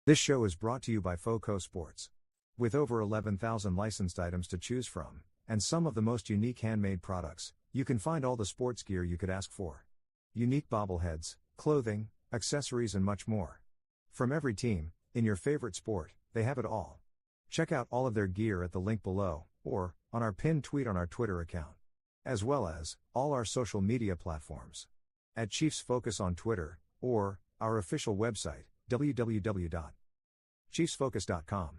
This show is brought to you by Foco Sports. With over 11,000 licensed items to choose from, and some of the most unique handmade products, you can find all the sports gear you could ask for. Unique bobbleheads, clothing, accessories, and much more. From every team, in your favorite sport, they have it all. Check out all of their gear at the link below, or on our pinned tweet on our Twitter account, as well as all our social media platforms. At Chiefs Focus on Twitter, or our official website, www.chiefsfocus.com.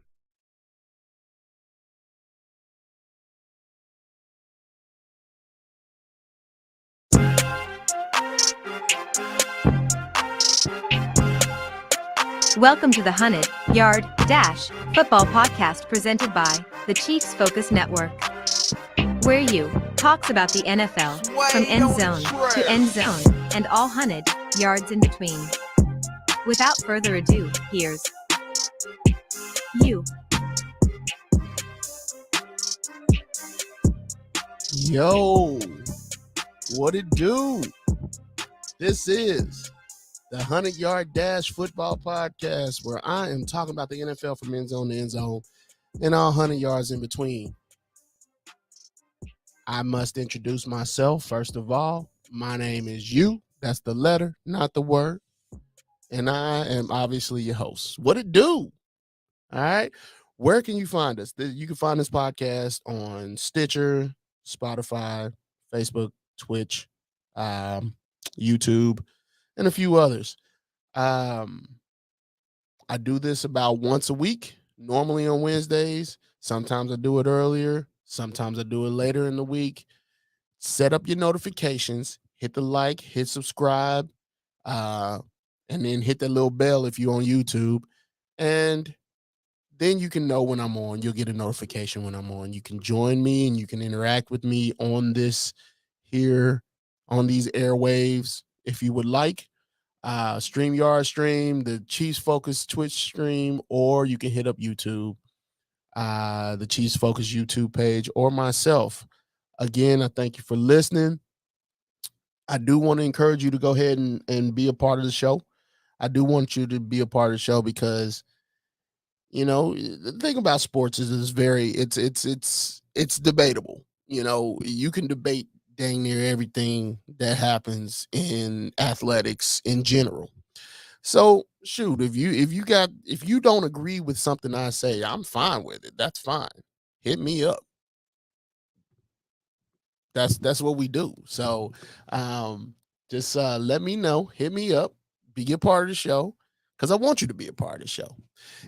Welcome to the 100-Yard Dash Football Podcast presented by the Chiefs Focus Network, where you talks about the NFL from end zone to end zone and all 100 yards in between. Without further ado, here's you. Yo, what it do? This is the 100-Yard Dash Football Podcast, where I am talking about the NFL from end zone to end zone and all 100 yards in between. I must introduce myself. First of all, my name is you. That's the letter, not the word. And I am obviously your host. What it do? All right. Where can you find us? You can find this podcast on Stitcher, Spotify, Facebook, Twitch, YouTube, and a few others. I do this about once a week, normally on Wednesdays. Sometimes I do it earlier. Sometimes I do it later in the week. Set up your notifications, hit the like, hit subscribe, and then hit that little bell if you're on YouTube. And then you can know when I'm on. You'll get a notification when I'm on. You can join me and you can interact with me on this here, on these airwaves if you would like. StreamYard stream, the Chiefs Focus Twitch stream, or you can hit up YouTube, the Chiefs Focus YouTube page, or myself. Again, I thank you for listening. I do want to encourage you to go ahead and be a part of the show. I do want you to be a part of the show because, you know, the thing about sports is it's debatable. You know, you can debate dang near everything that happens in athletics in general. So shoot, if you don't agree with something I say, I'm fine with it. That's fine. Hit me up. That's what we do. So just let me know, hit me up, be a part of the show, because I want you to be a part of the show.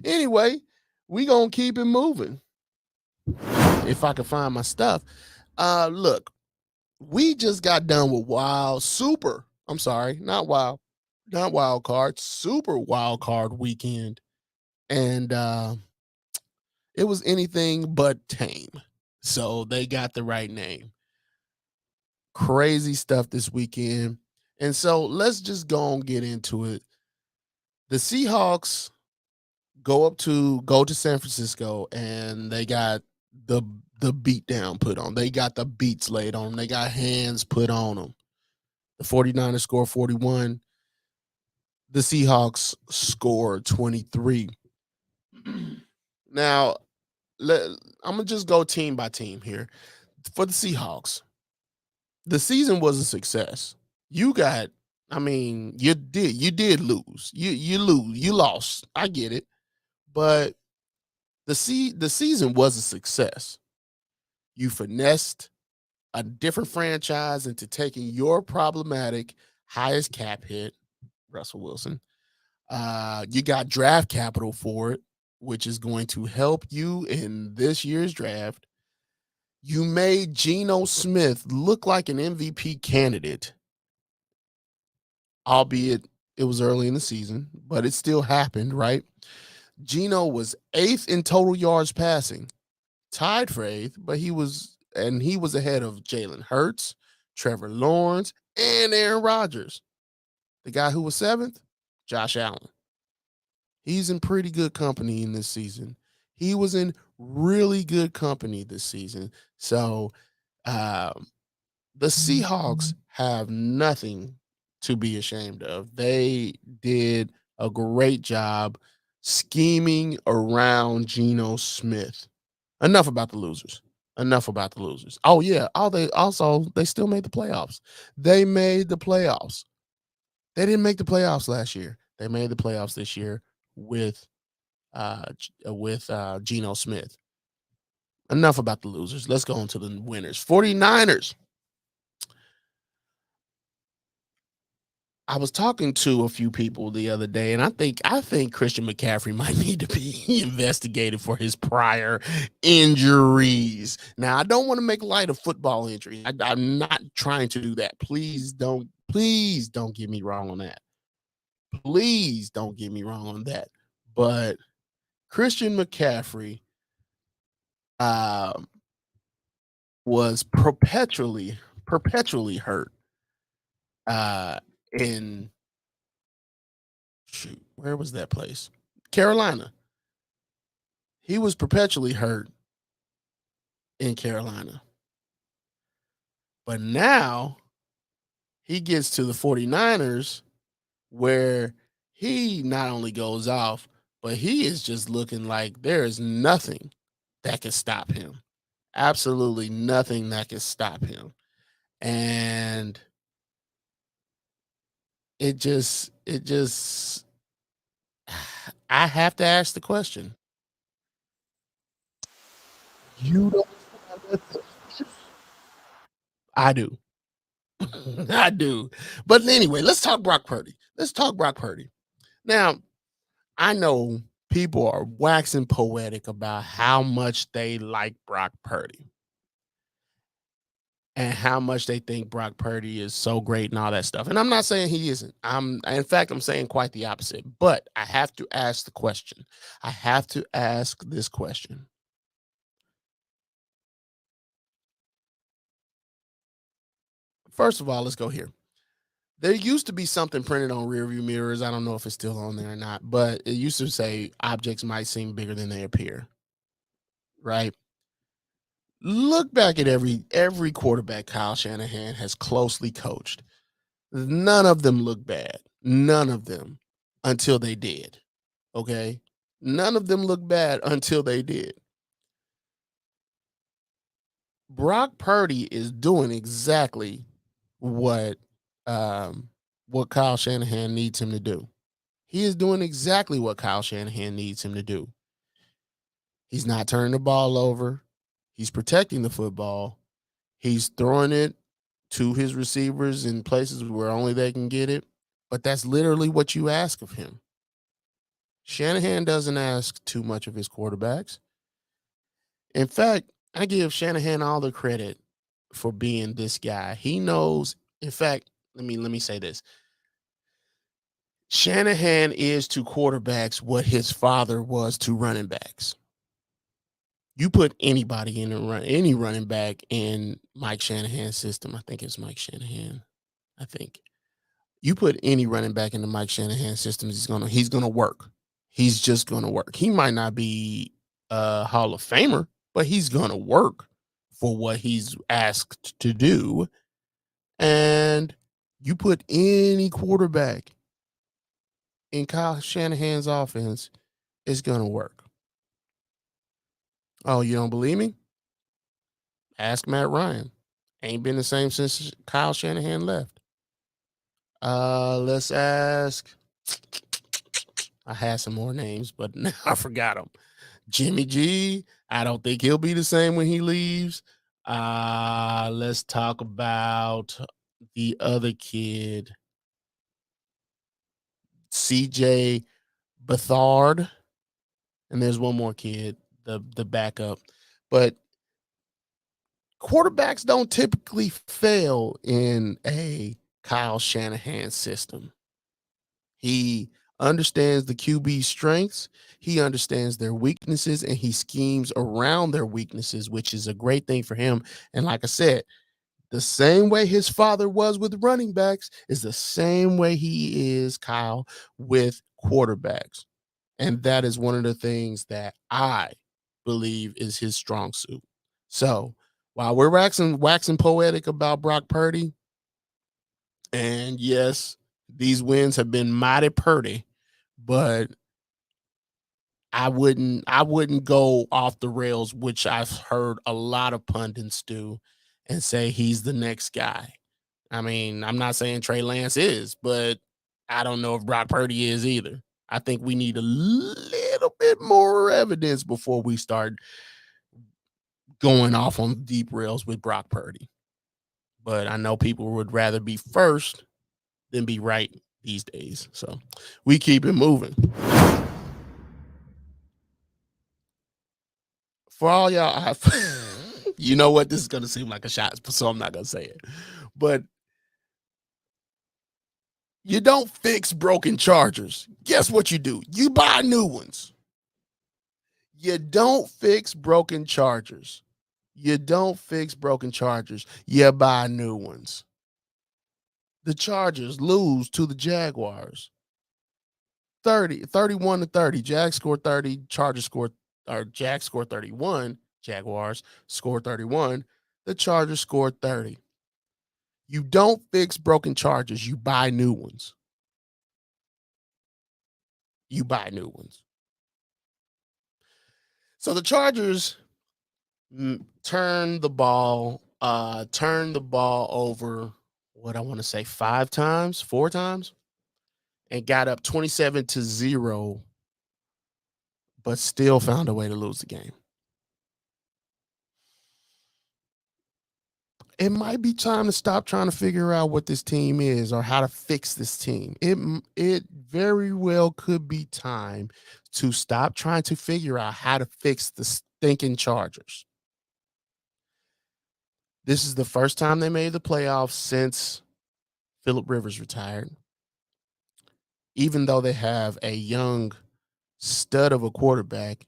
Anyway, we gonna keep it moving. If I can find my stuff. Look, we just got done with Super Wildcard weekend. And it was anything but tame. So they got the right name. Crazy stuff this weekend. And so let's just go and get into it. The Seahawks go to San Francisco, and they got the beat down put on. They got the beats laid on them. They got hands put on them. The 49ers score 41. The Seahawks scored 23. Now, I'm going to just go team by team here. For the Seahawks, the season was a success. You did lose. You lost. I get it. But the season was a success. You finessed a different franchise into taking your problematic highest cap hit, Russell Wilson. You got draft capital for it, which is going to help you in this year's draft. You made Geno Smith look like an MVP candidate, albeit it was early in the season, but it still happened, right? Geno was 8th in total yards passing, tied for 8th, but he was ahead of Jalen Hurts, Trevor Lawrence, and Aaron Rodgers. The guy who was 7th, Josh Allen. He's in pretty good company in this season. He was in really good company this season. So the Seahawks have nothing to be ashamed of. They did a great job. scheming around Geno Smith. Enough about the losers. Oh yeah. They still made the playoffs. They made the playoffs. They didn't make the playoffs last year. They made the playoffs this year with Geno Smith. Enough about the losers. Let's go on to the winners. 49ers. I was talking to a few people the other day, and I think Christian McCaffrey might need to be investigated for his prior injuries. Now, I don't want to make light of football injuries. I'm not trying to do that. Please don't get me wrong on that. Please don't get me wrong on that. But Christian McCaffrey was perpetually hurt. In where was that place? Carolina. He was perpetually hurt in Carolina. But now he gets to the 49ers where he not only goes off, but he is just looking like there is nothing that can stop him. Absolutely nothing that can stop him. And it just I have to ask the question. You don't. I do. I do. But anyway, let's talk Brock Purdy. Now, I know people are waxing poetic about how much they like Brock Purdy and how much they think Brock Purdy is so great and all that stuff. And I'm not saying he isn't. I'm saying quite the opposite. But I have to ask the question. I have to ask this question. First of all, let's go here. There used to be something printed on rearview mirrors. I don't know if it's still on there or not, but it used to say objects might seem bigger than they appear. Right? Look back at every quarterback Kyle Shanahan has closely coached. None of them look bad. None of them until they did. Okay? None of them look bad until they did. Brock Purdy is doing exactly what Kyle Shanahan needs him to do. He is doing exactly what Kyle Shanahan needs him to do. He's not turning the ball over. He's protecting the football. He's throwing it to his receivers in places where only they can get it. But that's literally what you ask of him. Shanahan doesn't ask too much of his quarterbacks. In fact, I give Shanahan all the credit for being this guy. He knows, in fact, let me say this. Shanahan is to quarterbacks what his father was to running backs. You put anybody in any running back in Mike Shanahan's system. I think it's Mike Shanahan. I think you put any running back in the Mike Shanahan system, he's gonna work. He's just gonna work. He might not be a Hall of Famer, but he's gonna work for what he's asked to do. And you put any quarterback in Kyle Shanahan's offense, it's gonna work. Oh, you don't believe me? Ask Matt Ryan. Ain't been the same since Kyle Shanahan left. Let's ask. I had some more names, but now I forgot them. Jimmy G. I don't think he'll be the same when he leaves. Let's talk about the other kid, CJ Beathard. And there's one more kid, the backup. But quarterbacks don't typically fail in a Kyle Shanahan system. He understands the QB strengths, he understands their weaknesses, and he schemes around their weaknesses, which is a great thing for him. And like I said, the same way his father was with running backs is the same way he is, Kyle, with quarterbacks. And that is one of the things that I believe is his strong suit. So while we're waxing poetic about Brock Purdy, and yes, these wins have been mighty purdy, but I wouldn't go off the rails, which I've heard a lot of pundits do, and say he's the next guy. I mean, I'm not saying Trey Lance is, but I don't know if Brock Purdy is either. I think we need a little bit more evidence before we start going off on deep rails with Brock Purdy. But I know people would rather be first than be right these days. So we keep it moving. For all y'all, you know what? This is going to seem like a shot, so I'm not going to say it. But you don't fix broken chargers. Guess what you do? You buy new ones. You don't fix broken chargers. You don't fix broken chargers. You buy new ones. The Chargers lose to the Jaguars. 31-30. Jags scored 30. Chargers scored, or Jags scored 31. Jaguars scored 31. The Chargers scored 30. You don't fix broken chargers. You buy new ones. You buy new ones. So the Chargers turned the ball over, what I want to say, 4 times, and got up 27-0, but still found a way to lose the game. It might be time to stop trying to figure out what this team is or how to fix this team. It very well could be time to stop trying to figure out how to fix the stinking Chargers. This is the first time they made the playoffs since Phillip Rivers retired. Even though they have a young stud of a quarterback,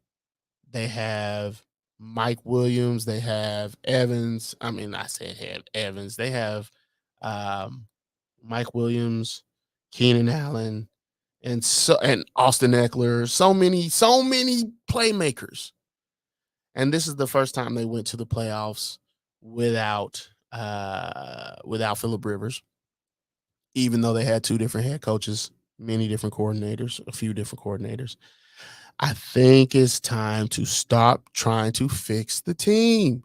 they have Mike Williams, they have Evans. I mean, I said have Evans. They have Mike Williams, Keenan Allen, and Austin Eckler. So many playmakers. And this is the first time they went to the playoffs without Phillip Rivers, even though they had 2 different head coaches, many different coordinators, a few different coordinators. I think it's time to stop trying to fix the team.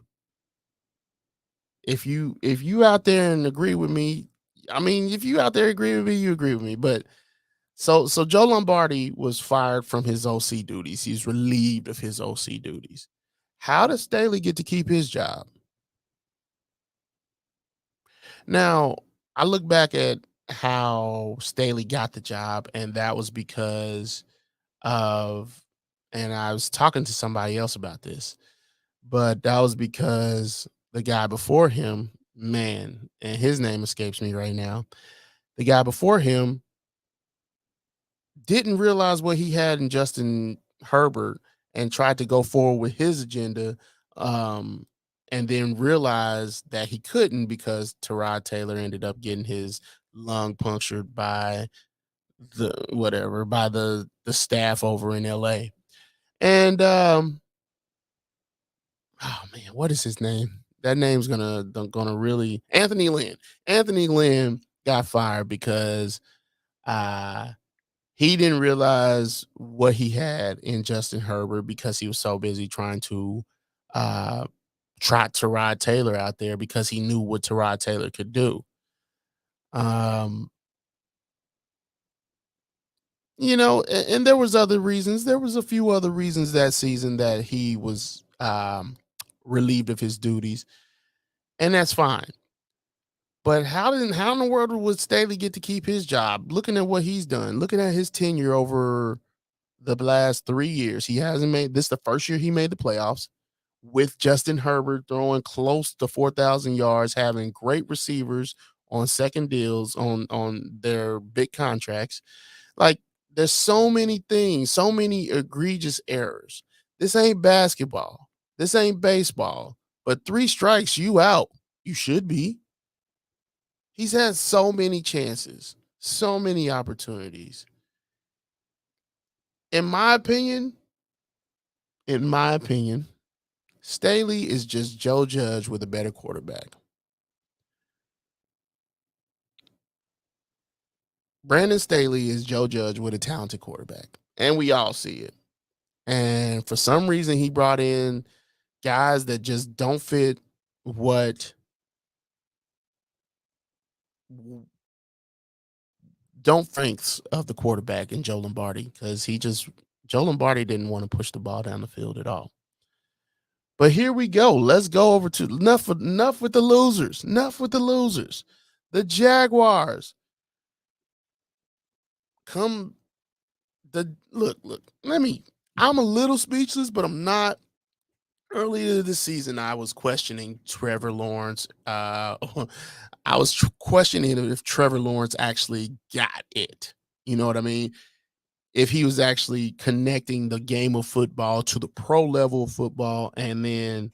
If you out there and agree with me, I mean, if you out there agree with me, you agree with me. But so Joe Lombardi was fired from his OC duties. He's relieved of his OC duties. How does Staley get to keep his job? Now, I look back at how Staley got the job, and that was because of, and I was talking to somebody else about this, but that was because the guy before him, man, and his name escapes me right now. The guy before him didn't realize what he had in Justin Herbert and tried to go forward with his agenda, and then realized that he couldn't because Tyrod Taylor ended up getting his lung punctured by the staff over in LA. And oh man, what is his name? That name's gonna really, Anthony Lynn. Anthony Lynn got fired because he didn't realize what he had in Justin Herbert because he was so busy trying to trot Tyrod Taylor out there because he knew what Tyrod Taylor could do. You know, and there was other reasons. There was a few other reasons that season that he was relieved of his duties, and that's fine. But how in the world would Staley get to keep his job? Looking at what he's done, looking at his tenure over the last 3 years, he hasn't made this the first year he made the playoffs with Justin Herbert throwing close to 4,000 yards, having great receivers on second deals on their big contracts. Like, there's so many things, so many egregious errors. This ain't basketball. This ain't baseball. But 3 strikes, you out. You should be. He's had so many chances, so many opportunities. In my opinion, Staley is just Joe Judge with a better quarterback. Brandon Staley is Joe Judge with a talented quarterback, and we all see it. And for some reason, he brought in guys that just don't fit what strengths of the quarterback in Joe Lombardi, because Joe Lombardi didn't want to push the ball down the field at all. But here we go. Let's go over to enough with the losers. Enough with the losers. The Jaguars look. I'm a little speechless, but I'm not. Earlier this season, I was questioning Trevor Lawrence. I was questioning if Trevor Lawrence actually got it. You know what I mean? If he was actually connecting the game of football to the pro level of football and then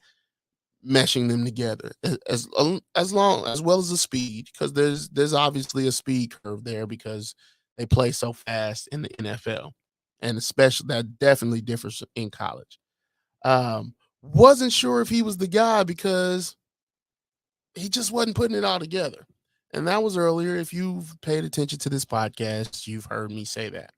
meshing them together as well as the speed, because there's obviously a speed curve there because they play so fast in the NFL, and especially that definitely differs in college. Wasn't sure if he was the guy because he just wasn't putting it all together. And that was earlier. If you've paid attention to this podcast, you've heard me say that.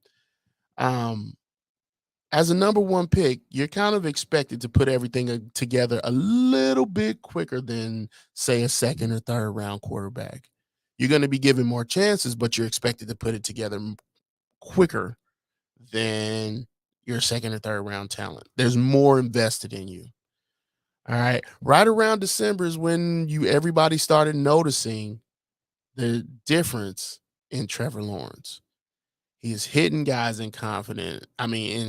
As a number one pick, you're kind of expected to put everything together a little bit quicker than, say, a second or third round quarterback. You're going to be given more chances, but you're expected to put it together quicker than your second or third round talent. There's more invested in you. All right. Right around December is when everybody started noticing the difference in Trevor Lawrence. He's hitting guys in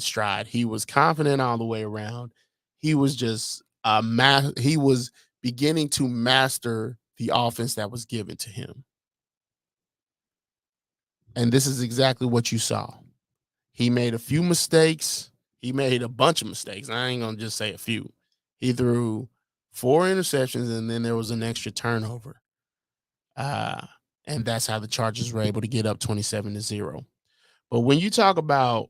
stride. He was confident all the way around. He was just he was beginning to master the offense that was given to him. And this is exactly what you saw. He made a few mistakes. He made a bunch of mistakes. I ain't going to just say a few. He threw 4 interceptions, and then there was an extra turnover. And that's how the Chargers were able to get up 27-0. But when you talk about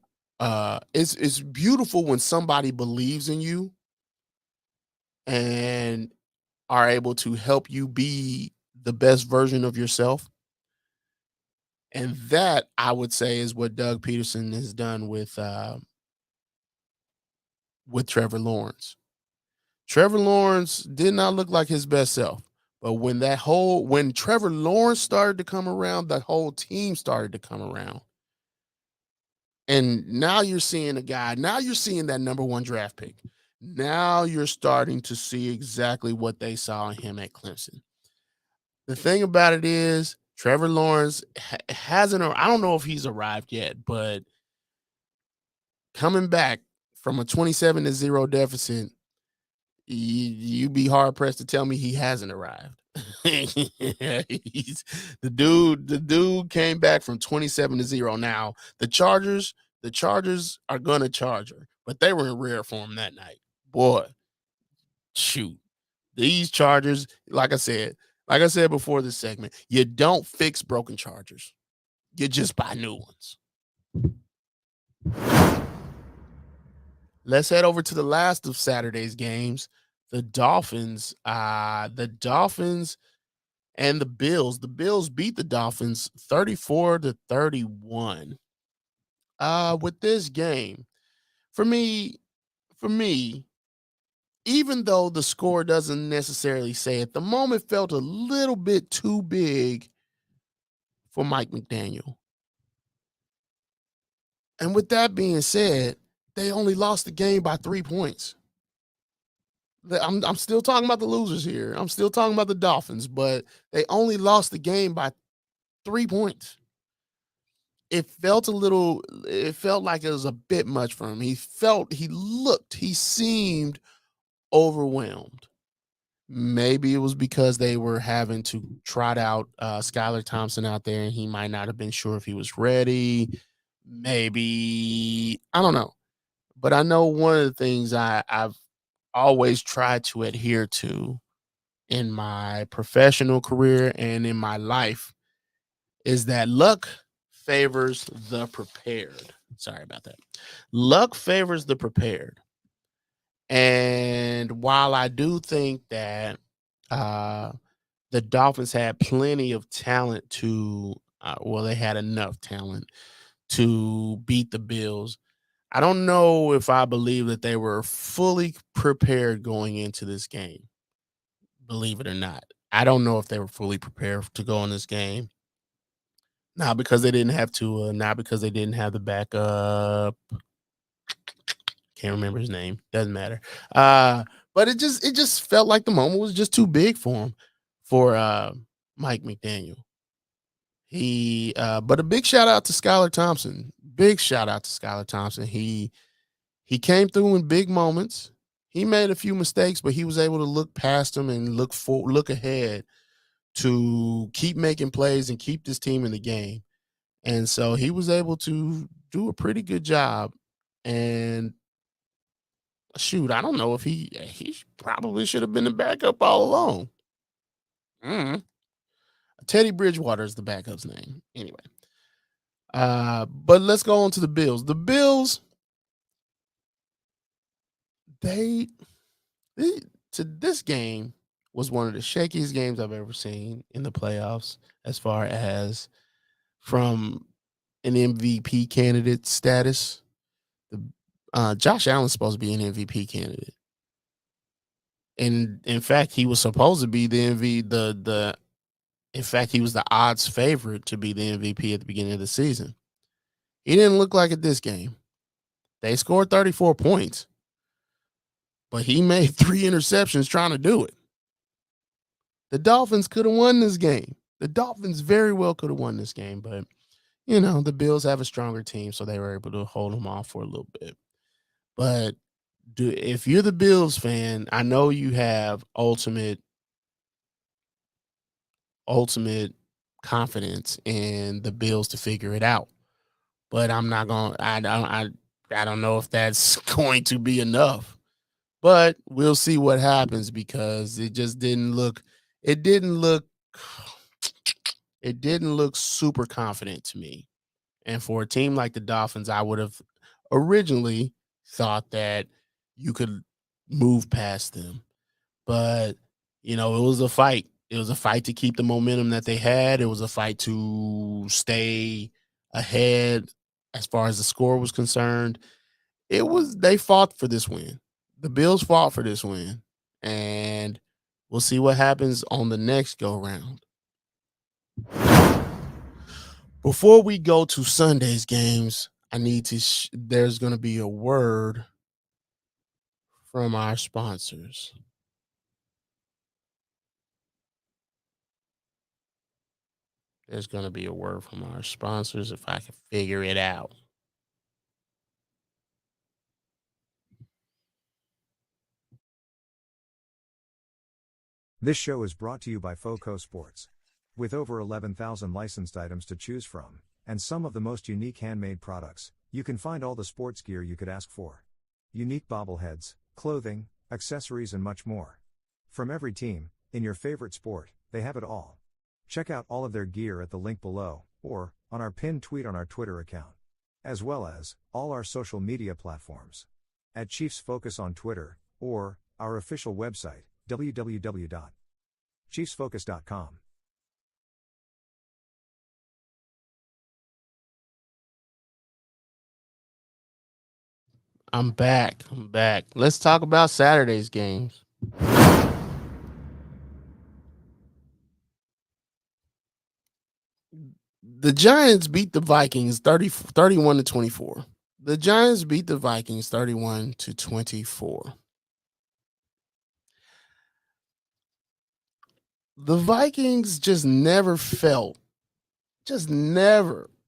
it's beautiful when somebody believes in you and are able to help you be the best version of yourself. And that, I would say, is what Doug Peterson has done with Trevor Lawrence. Trevor Lawrence did not look like his best self. But when Trevor Lawrence started to come around, the whole team started to come around. And now you're seeing now you're seeing that number 1 draft pick. Now you're starting to see exactly what they saw in him at Clemson. The thing about it is Trevor Lawrence hasn't, I don't know if he's arrived yet, but coming back from a 27-0 deficit, you'd be hard pressed to tell me he hasn't arrived. The dude came back from 27-0. Now the Chargers are gonna charge her, but they were in rare form that night. Boy, shoot, these Chargers, like I said before this segment, you don't fix broken Chargers, you just buy new ones. Let's head over to the last of Saturday's games. The Dolphins and the Bills. The Bills beat the Dolphins 34-31. With this game, for me, even though the score doesn't necessarily say it, the moment felt a little bit too big for Mike McDaniel. And with that being said, they only lost the game by 3 points. I'm still talking about the losers here. I'm still talking about the Dolphins, but they only lost the game by 3 points. It felt like it was a bit much for him. He seemed overwhelmed. Maybe it was because they were having to trot out Skylar Thompson out there, and he might not have been sure if he was ready. Maybe, I don't know. But I know one of the things I've always tried to adhere to in my professional career and in my life is that luck favors the prepared. Sorry about that. Luck favors the prepared. And while I do think that the Dolphins had plenty of talent they had enough talent to beat the Bills, I don't know if I believe that they were fully prepared going into this game. Believe it or not, I don't know if they were fully prepared to go in this game. Not because they didn't have to, not because they didn't have the backup. Can't remember his name. Doesn't matter. But it just felt like the moment was just too big for him, for Mike McDaniel. But a big shout out to Skylar Thompson. Big shout out to Skylar Thompson. He came through in big moments. He made a few mistakes, but he was able to look past them and look ahead to keep making plays and keep this team in the game. And so he was able to do a pretty good job. And shoot, I don't know if he probably should have been the backup all along. Teddy Bridgewater is the backup's name. Anyway. But let's go on to the Bills. The Bills, this game was one of the shakiest games I've ever seen in the playoffs, as far as from an MVP candidate status. Josh Allen's supposed to be an MVP candidate, and in fact, he was supposed to be the MVP. In fact, he was the odds favorite to be the MVP at the beginning of the season. He didn't look like it this game. They scored 34 points, but he made 3 interceptions trying to do it. The Dolphins could have won this game. The Dolphins very well could have won this game, but the Bills have a stronger team, so they were able to hold them off for a little bit. But if you're the Bills fan, I know you have ultimate confidence in the Bills to figure it out. But I'm not going to I don't know if that's going to be enough. But we'll see what happens, because it didn't look super confident to me. And for a team like the Dolphins, I would have originally thought that you could move past them. But, it was a fight. It was a fight to keep the momentum that they had. It was a fight to stay ahead as far as the score was concerned. They fought for this win. The Bills fought for this win. And we'll see what happens on the next go round. Before we go to Sunday's games, there's going to be a word from our sponsors. There's going to be a word from our sponsors if I can figure it out. This show is brought to you by Foco Sports. With over 11,000 licensed items to choose from, and some of the most unique handmade products, you can find all the sports gear you could ask for. Unique bobbleheads, clothing, accessories, and much more. From every team, in your favorite sport, they have it all. Check out all of their gear at the link below, or on our pinned tweet on our Twitter account, as well as all our social media platforms. At Chiefs Focus on Twitter, or our official website, www.chiefsfocus.com. I'm back. Let's talk about Saturday's games. The Giants beat the Vikings 31-24. The Giants beat the Vikings 31-24. The Vikings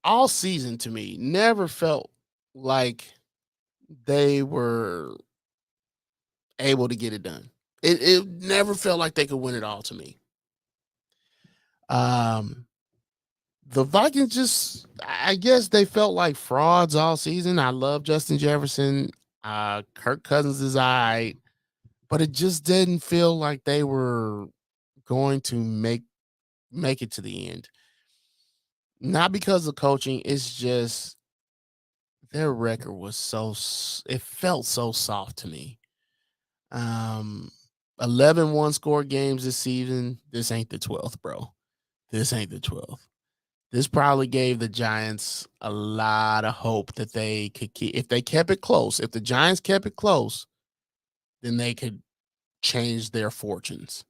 all season to me, never felt like they were able to get it done. It never felt like they could win it all to me. The Vikings I guess they felt like frauds all season. I love Justin Jefferson. Kirk Cousins is all right, but it just didn't feel like they were going to make it to the end. Not because of coaching, it's just their record was it felt so soft to me. 11 one-score games this season. This ain't the 12th, bro. This ain't the 12th. This probably gave the Giants a lot of hope that they could keep. If they kept it close, if the Giants kept it close, then they could change their fortunes.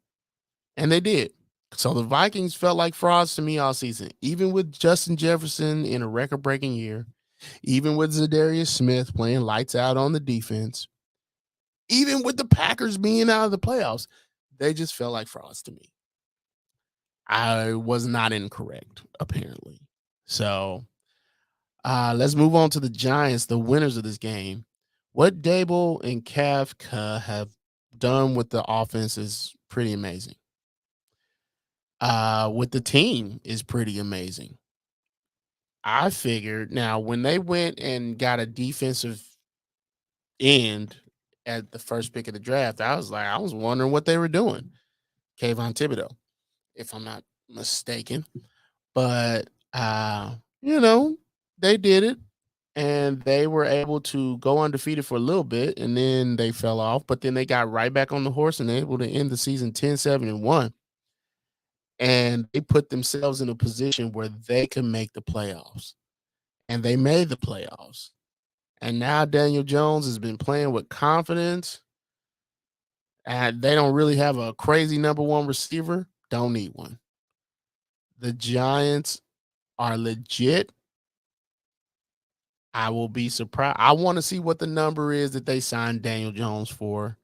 And they did. So the Vikings felt like frauds to me all season, even with Justin Jefferson in a record-breaking year, even with Zadarius Smith playing lights out on the defense, even with the Packers being out of the playoffs. They just felt like frauds to me. I was not incorrect, apparently. So let's move on to the Giants, the winners of this game. What Dable and Kafka have done with the offense is pretty amazing. With the team is pretty amazing. I figured now when they went and got a defensive end at the first pick of the draft, I was wondering what they were doing. Kayvon Thibodeau, if I'm not mistaken. But they did it, and they were able to go undefeated for a little bit, and then they fell off, but then they got right back on the horse and able to end the season 10-7-1. And they put themselves in a position where they can make the playoffs. And they made the playoffs. And now Daniel Jones has been playing with confidence. And they don't really have a crazy number one receiver. Don't need one. The Giants are legit. I will be surprised. I want to see what the number is that they signed Daniel Jones for.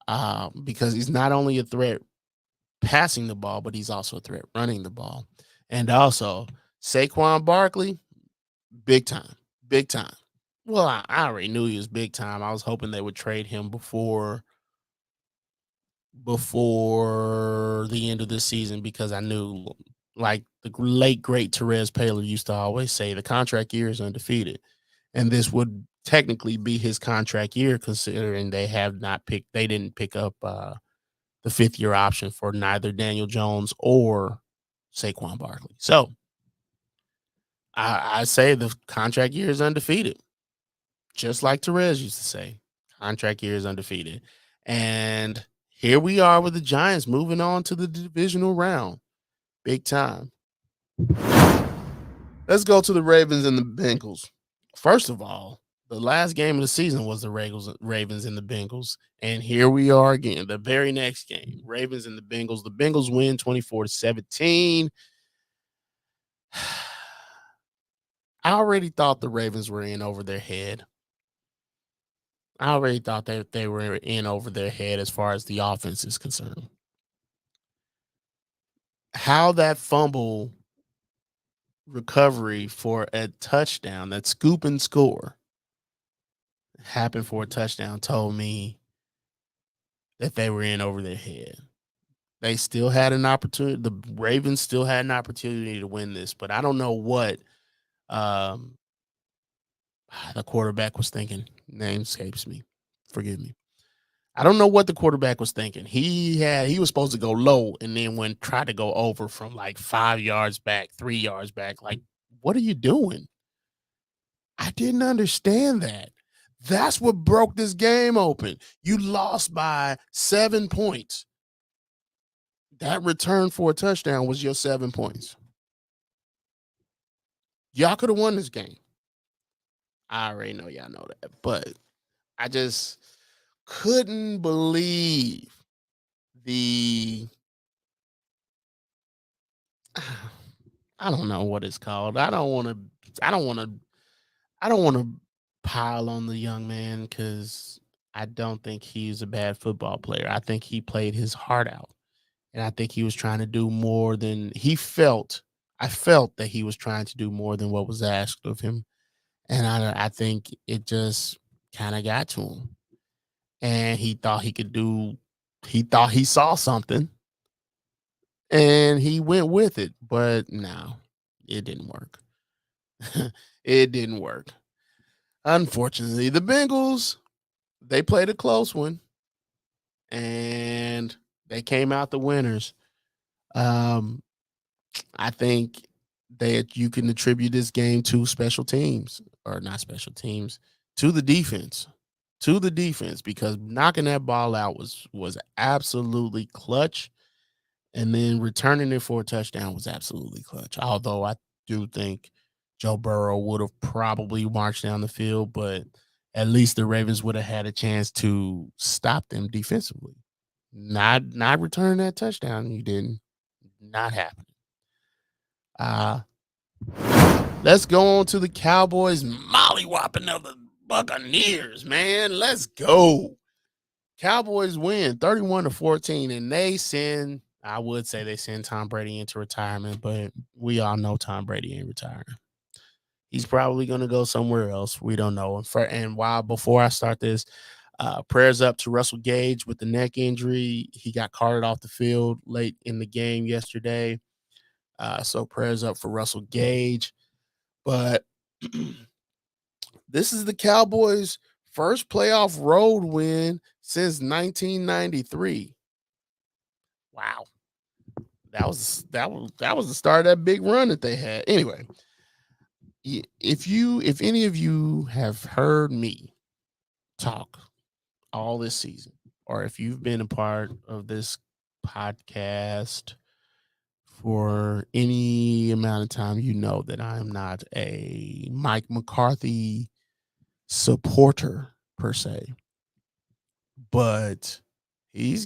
Because he's not only a threat passing the ball, but he's also a threat running the ball. And also, Saquon Barkley, big time. Big time. Well, I already knew he was big time. I was hoping they would trade him before the end of this season because I knew, like the late, great Therese Paylor used to always say, the contract year is undefeated. And this would technically be his contract year considering they didn't pick up the fifth-year option for neither Daniel Jones or Saquon Barkley. So I say the contract year is undefeated. Just like Therese used to say, contract year is undefeated. And here we are with the Giants moving on to the divisional round. Big time. Let's go to the Ravens and the Bengals. First of all, the last game of the season was the Ravens and the Bengals. And here we are again, the very next game, Ravens and the Bengals. The Bengals win 24-17. I already thought the Ravens were in over their head. I already thought that they were in over their head as far as the offense is concerned. How that fumble recovery for a touchdown, that scoop and score, happened for a touchdown told me that they were in over their head. They still had an opportunity. The Ravens still had an opportunity to win this, but I don't know what the quarterback was thinking. Name escapes me. Forgive me. I don't know what the quarterback was thinking. He was supposed to go low and then tried to go over from like 5 yards back, 3 yards back. Like, what are you doing? I didn't understand that. That's what broke this game open. You lost by 7 points. That return for a touchdown was your 7 points. Y'all could have won this game. I already know y'all know that, but I just couldn't believe I don't know what it's called. I don't want to pile on the young man because I don't think he's a bad football player. I think he played his heart out. And I think he was trying to do more than he felt. I felt that he was trying to do more than what was asked of him. And I think it just kind of got to him. And he thought he saw something. And he went with it. But no, it didn't work. It didn't work. Unfortunately, the Bengals, they played a close one. And they came out the winners. I think that you can attribute this game to special teams, or not special teams, to the defense. To the defense, because knocking that ball out was absolutely clutch. And then returning it for a touchdown was absolutely clutch. Although I do think Joe Burrow would have probably marched down the field, but at least the Ravens would have had a chance to stop them defensively. Not return that touchdown. You didn't. Not happening. Let's go on to the Cowboys mollywhopping of the Buccaneers, man. Let's go. Cowboys win 31-14, and I would say they send Tom Brady into retirement, but we all know Tom Brady ain't retiring. He's probably going to go somewhere else. We don't know. Before I start this, prayers up to Russell Gage with the neck injury. He got carted off the field late in the game yesterday. So prayers up for Russell Gage. But this is the Cowboys' first playoff road win since 1993. Wow. That was the start of that big run that they had. Anyway, if any of you have heard me talk all this season, or if you've been a part of this podcast for any amount of time, you know that I am not a Mike McCarthy supporter per se, but he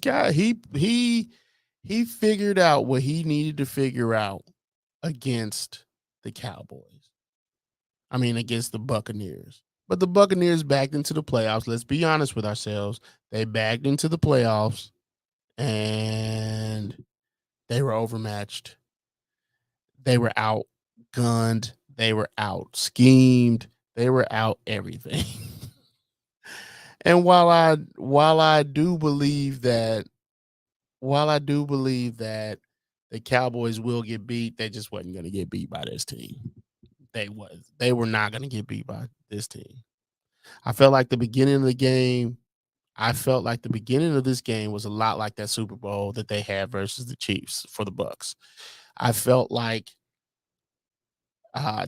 figured out what he needed to figure out against the Cowboys. I mean, against the Buccaneers. But the Buccaneers backed into the playoffs. Let's be honest with ourselves. They backed into the playoffs and they were overmatched. They were outgunned. They were out schemed. They were out everything. And while I do believe that the Cowboys will get beat, they just wasn't going to get beat by this team. They were not going to get beat by this team. I felt like the beginning of this game was a lot like that Super Bowl that they had versus the Chiefs for the Bucs. I felt like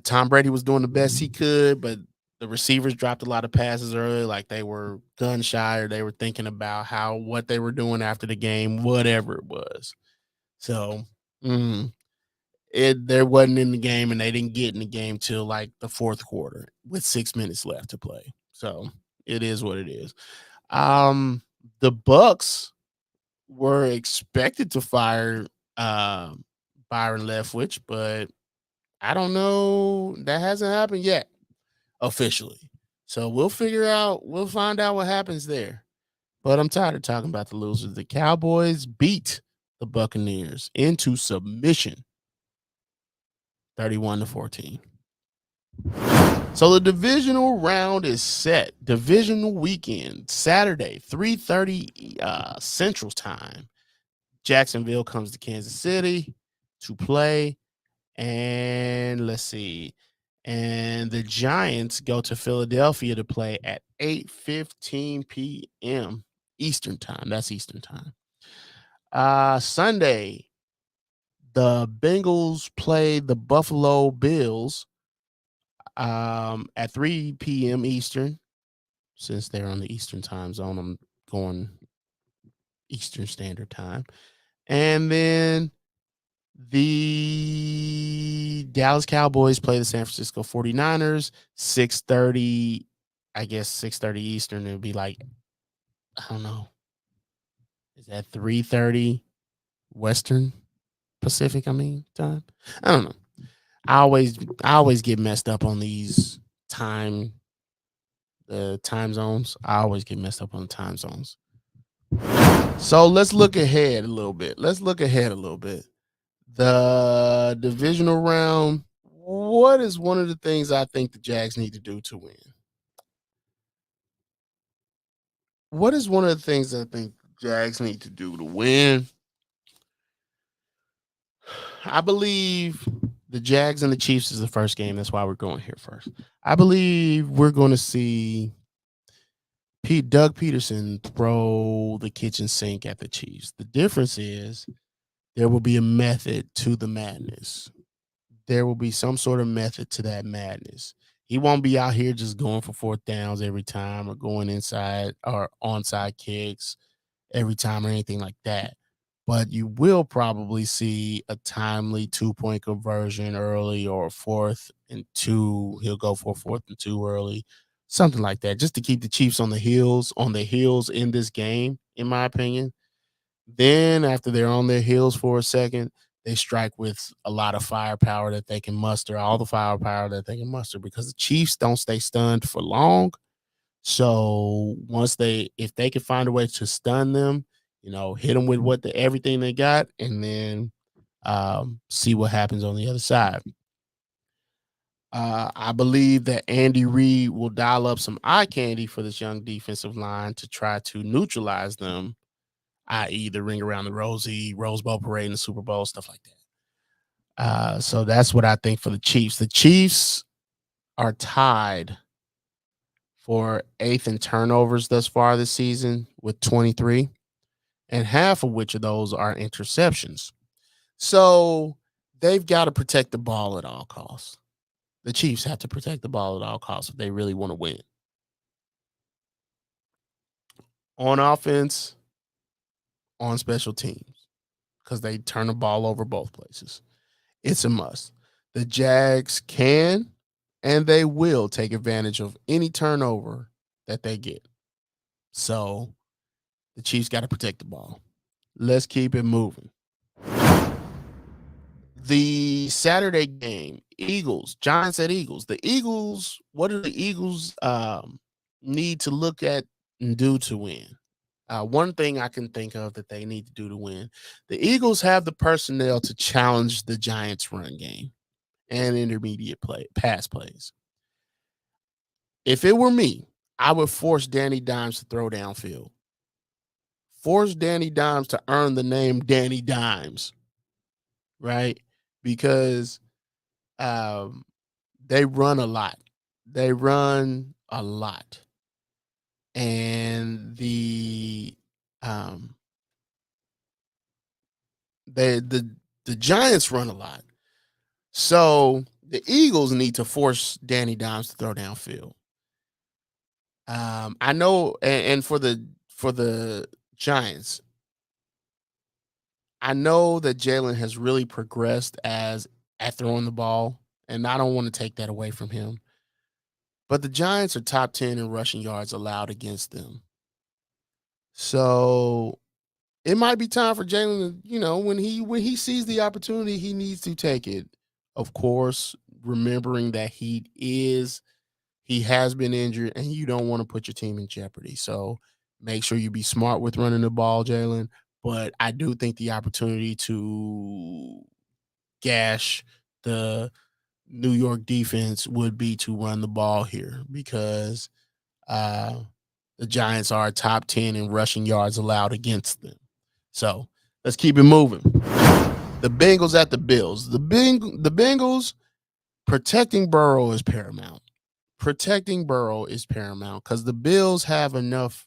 Tom Brady was doing the best he could, but the receivers dropped a lot of passes early, like they were gun shy or they were thinking about what they were doing after the game, whatever it was. So there wasn't in the game, and they didn't get in the game till like the fourth quarter with 6 minutes left to play. So it is what it is. The Bucs were expected to fire Byron Leftwich, but I don't know. That hasn't happened yet officially. So we'll find out what happens there. But I'm tired of talking about the losers. The Cowboys beat the Buccaneers into submission 31-14. So the divisional round is set. Divisional weekend, Saturday, 3:30 Central Time. Jacksonville comes to Kansas City to play. And let's see. And the Giants go to Philadelphia to play at 8:15 p.m. Eastern Time. That's Eastern Time. Sunday, the Bengals play the Buffalo Bills at 3 p.m. Eastern. Since they're on the Eastern Time zone, I'm going Eastern Standard Time. And then the Dallas Cowboys play the San Francisco 49ers, 6:30, I guess 6:30 Eastern. It would be like, I don't know. Is that 3:30 Western Pacific, time? I don't know. I always get messed up on the time zones. I always get messed up on the time zones. So let's look ahead a little bit. The divisional round. What is one of the things I think the Jags need to do to win? What is one of the things I think the Jags need to do to win? I believe the Jags and the Chiefs is the first game. That's why we're going here first. I believe we're going to see Doug Peterson throw the kitchen sink at the Chiefs. The difference is there will be a method to the madness. There will be some sort of method to that madness. He won't be out here just going for fourth downs every time or going inside or onside kicks every time or anything like that. but you will probably see a timely 2-point conversion early, or 4th and 2. He'll go for 4th and 2 early, something like that, just to keep the Chiefs on the heels in this game, in my opinion. Then after they're on their heels for a second, they strike with a lot of firepower that they can muster, all the firepower that they can muster, because the Chiefs don't stay stunned for long. So if they can find a way to stun them, hit them with everything they got, and then see what happens on the other side. I believe that Andy Reid will dial up some eye candy for this young defensive line to try to neutralize them, i.e. the Ring Around the Rosie, Rose Bowl parade, and the Super Bowl, stuff like that. So that's what I think for the Chiefs. The Chiefs are tied for 8th in turnovers thus far this season with 23, and half of which of those are interceptions. So they've got to protect the ball at all costs. The Chiefs have to protect the ball at all costs if they really want to win. On offense, on special teams, because they turn the ball over both places. It's a must. The Jags can and they will take advantage of any turnover that they get. So the Chiefs got to protect the ball. Let's keep it moving. The Saturday game, Giants at Eagles. The Eagles, what do the Eagles need to look at and do to win? One thing I can think of that they need to do to win, the Eagles have the personnel to challenge the Giants' run game and intermediate pass plays. If it were me, I would force Danny Dimes to throw downfield. Force Danny Dimes to earn the name Danny Dimes, right? Because they run a lot. And the Giants run a lot. So the Eagles need to force Danny Dimes to throw downfield. I know, and for the Giants, I know that Jalen has really progressed at throwing the ball, and I don't want to take that away from him. But the Giants are top 10 in rushing yards allowed against them. So it might be time for Jalen to, when he sees the opportunity, he needs to take it. Of course, remembering that he has been injured, and you don't want to put your team in jeopardy. So make sure you be smart with running the ball, Jalen. But I do think the opportunity to gash the New York defense would be to run the ball here, because the Giants are top 10 in rushing yards allowed against them. So let's keep it moving. The Bengals at the Bills. The Bengals, protecting Burrow is paramount. Protecting Burrow is paramount because the Bills have enough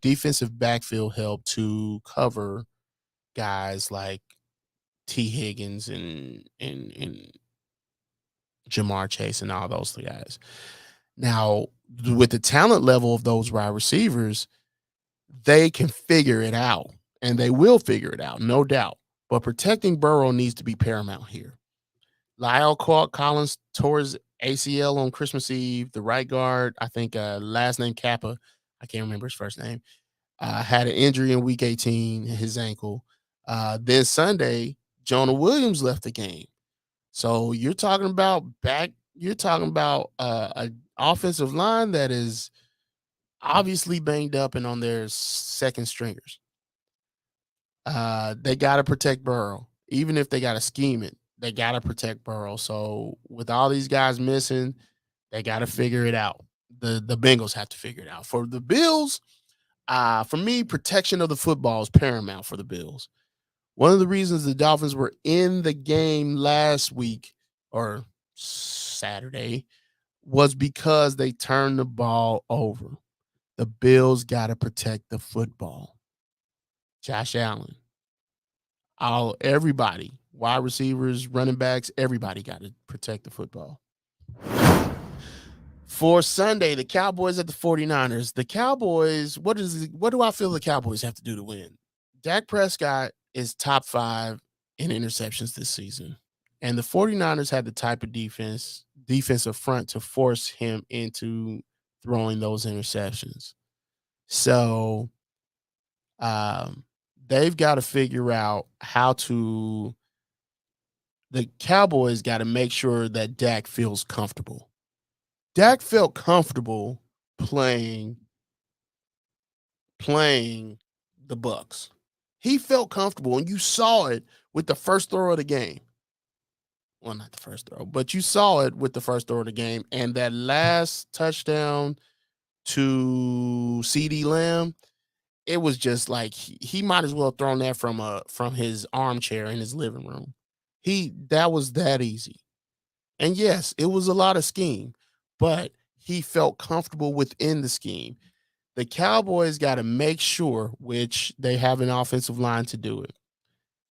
defensive backfield help to cover guys like T. Higgins and Jamar Chase and all those guys. Now, with the talent level of those wide receivers, they can figure it out, and they will figure it out, no doubt. But protecting Burrow needs to be paramount here. Lyle Collins tore his ACL on Christmas Eve. The right guard, I think last name Kappa, I can't remember his first name, had an injury in week 18, his ankle. Then Sunday, Jonah Williams left the game. So you're talking about an offensive line that is obviously banged up and on their second stringers. They got to protect Burrow. Even if they got to scheme it, they got to protect Burrow. So with all these guys missing, they got to figure it out. The Bengals have to figure it out. For the Bills, for me, protection of the football is paramount for the Bills. One of the reasons the Dolphins were in the game last week or Saturday was because they turned the ball over. The Bills got to protect the football. Josh Allen, everybody, wide receivers, running backs, everybody got to protect the football. For Sunday, the Cowboys at the 49ers. The Cowboys, what do I feel the Cowboys have to do to win? Dak Prescott is top 5 in interceptions this season. And the 49ers had the type of defensive front to force him into throwing those interceptions. So they've got to figure out the Cowboys got to make sure that Dak feels comfortable. Dak felt comfortable playing the Bucks. He felt comfortable, and you saw it with the first throw of the game. Well, not the first throw, but you saw it with the first throw of the game, and that last touchdown to CD Lamb, it was just like he might as well have thrown that from his armchair in his living room. That was that easy. And yes, it was a lot of scheme, but he felt comfortable within the scheme. The Cowboys got to make sure, which they have an offensive line to do it.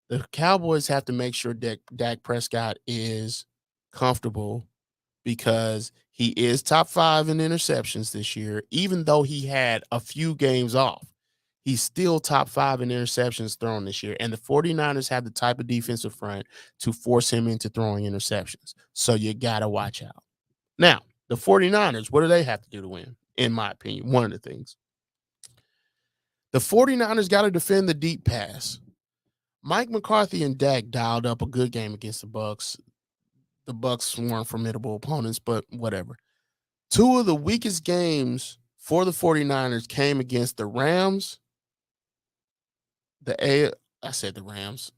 The Cowboys have to make sure Dak Prescott is comfortable because he is top 5 in interceptions this year, even though he had a few games off. He's still top 5 in interceptions thrown this year. And the 49ers have the type of defensive front to force him into throwing interceptions. So you got to watch out. Now, the 49ers, what do they have to do to win? In my opinion, one of the things. The 49ers got to defend the deep pass. Mike McCarthy and Dak dialed up a good game against the Bucks. The Bucks weren't formidable opponents, but whatever. 2 of the weakest games for the 49ers came against the Rams. I said the Rams.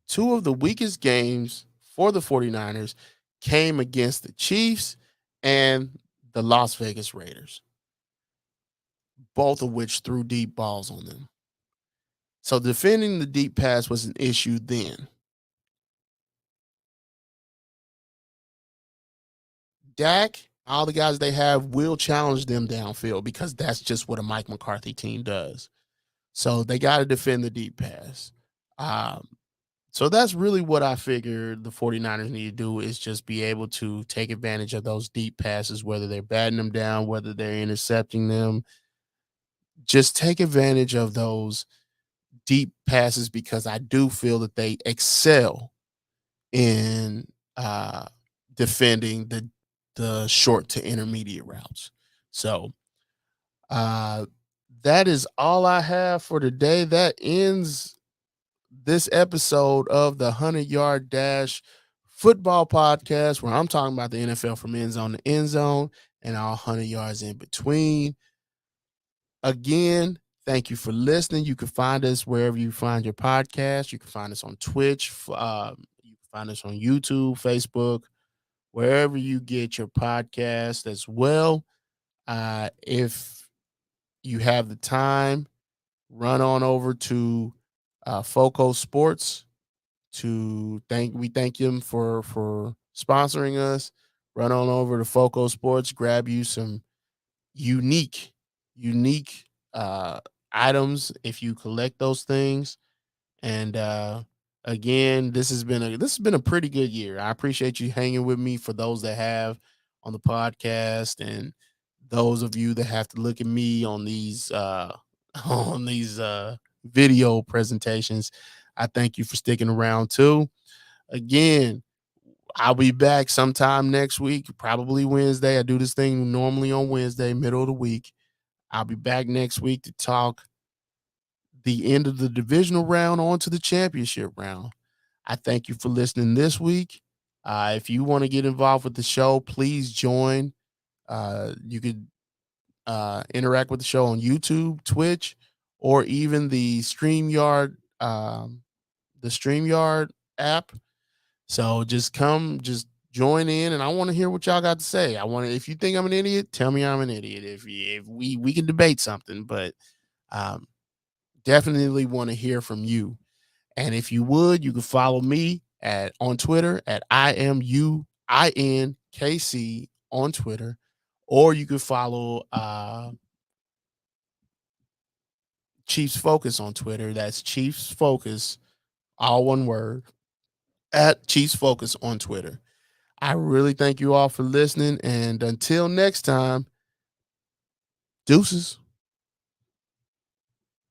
2 of the weakest games for the 49ers came against the Chiefs and the Las Vegas Raiders, both of which threw deep balls on them. So defending the deep pass was an issue then. Dak, all the guys they have will challenge them downfield because that's just what a Mike McCarthy team does. So they got to defend the deep pass. So that's really what I figured the 49ers need to do is just be able to take advantage of those deep passes, whether they're batting them down, whether they're intercepting them. Just take advantage of those deep passes because I do feel that they excel in defending the short to intermediate routes. So that is all I have for today. That ends this episode of the 100-Yard Dash football podcast, where I'm talking about the NFL from end zone to end zone and all 100 yards in between. Again, thank you for listening. You can find us wherever you find your podcast. You can find us on Twitch. You can find us on YouTube, Facebook, wherever you get your podcast as well. If you have the time, run on over to Foco Sports we thank them for sponsoring us. Run on over to Foco Sports, grab you some unique items if you collect those things. And again, this has been a pretty good year. I appreciate you hanging with me for those that have on the podcast and those of you that have to look at me on these video presentations. I thank you for sticking around too. Again, I'll be back sometime next week, probably Wednesday. I do this thing normally on Wednesday, middle of the week. I'll be back next week to talk the end of the divisional round on to the championship round. I thank you for listening this week. If you want to get involved with the show, please join. You could interact with the show on YouTube, Twitch, or even the StreamYard app. So just join in, and I want to hear what y'all got to say. If you think I'm an idiot, tell me I'm an idiot. If we can debate something, but definitely want to hear from you. And if you would, you can follow me on Twitter at IMUINKC on Twitter, or you can follow Chiefs Focus on Twitter. That's Chiefs Focus, all one word, at Chiefs Focus on Twitter. I really thank you all for listening. And until next time, deuces.